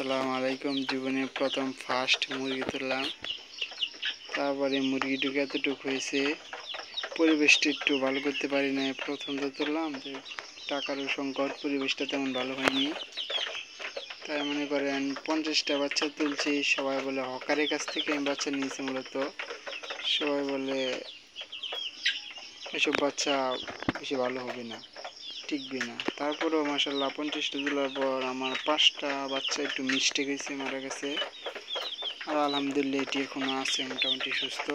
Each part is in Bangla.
আসসালামু আলাইকুম। জীবনে প্রথম ফার্স্ট মুরগি তুললাম, তারপরে মুরগিটুকু এতটুকু হয়েছে। পরিবেশটা একটু ভালো করতে পারি না, প্রথম তো তুললাম, টাকারও সংকট, পরিবেশটা তেমন ভালো হয়নি। তাই মনে করেন 50টা বাচ্চা তুলছি। সবাই বলে হকারের কাছ থেকে আমি বাচ্চা নিয়েছি মূলত। সবাই বলে এসব বাচ্চা বেশি ভালো হবে না, টিকবে না। তারপরেও মাশাআল্লাহ 50টা তোলার পর আমার 5টা বাচ্চা একটু মিস্টেক হয়েছে, মারা গেছে। আর আলহামদুলিল্লাহ এটি এখনও আছে মোটামুটি সুস্থ।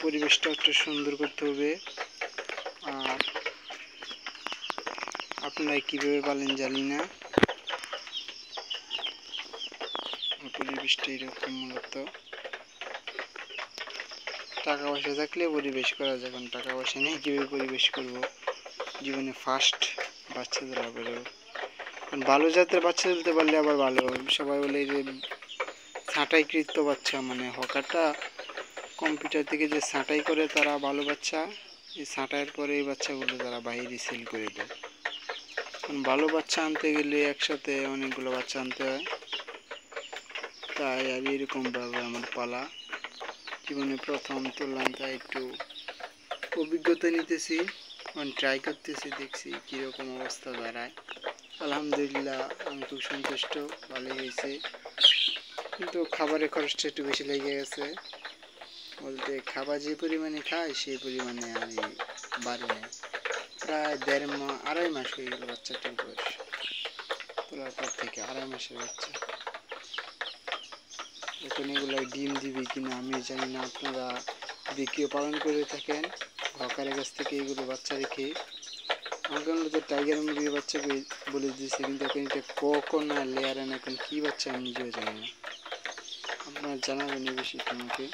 পরিবেশটা একটু সুন্দর করতে হবে। আর আপনারা কীভাবে পালেন জানি না, পরিবেশটা এরকম। মূলত টাকা পয়সা থাকলে পরিবেশ করা যায়, কারণ টাকা পয়সা নেই, কীভাবে পরিবেশ করব। জীবনে ফার্স্ট বাচ্চা তোলা পরেও ভালো জাতের বাচ্চা তুলতে পারলে আবার ভালো। সবাই বলে যে ছাঁটাইকৃত বাচ্চা, মানে হকারটা কম্পিউটার থেকে যে ছাঁটাই করে তারা ভালো বাচ্চা, এই ছাঁটাইয়ের পরে এই বাচ্চাগুলো তারা বাইরে সেল করে দেয়। কারণ ভালো বাচ্চা আনতে গেলে একসাথে অনেকগুলো বাচ্চা আনতে হয়। তাই আর এরকমভাবে আমার পালা। জীবনে প্রথম তুললাম, তাই একটু অভিজ্ঞতা নিতেছি, ট্রাই করতেছি, দেখছি কীরকম অবস্থা দাঁড়ায়। আলহামদুলিল্লাহ আমি খুব সন্তুষ্ট, ভালোই হয়েছে। কিন্তু খাবারের খরচটা একটু বেশি লেগে গেছে। বলতে খাবার যে পরিমাণে খায় সেই পরিমাণে আমি বাড়ি নেই। প্রায় আড়াই মাস হয়ে গেল বাচ্চাটির বয়স, তোলার পর থেকে 2.5 মাসের বাচ্চা। এখন এগুলো ডিম দিবে কিনা আমি জানি না। আপনারা যদি কেউ পালন করে থাকেন হকারের কাছ থেকে এগুলো বাচ্চা রেখে, আমাকে তো টাইগার মুরগির বাচ্চাকে বলে দিয়েছে, কিন্তু এখন এটা কখন না লেয়ার আন, এখন কী বাচ্চা আমি নিজেও জানি না। আপনারা জানাবেন এই বিষয়টা আমাকে।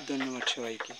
ধন্যবাদ সবাইকে।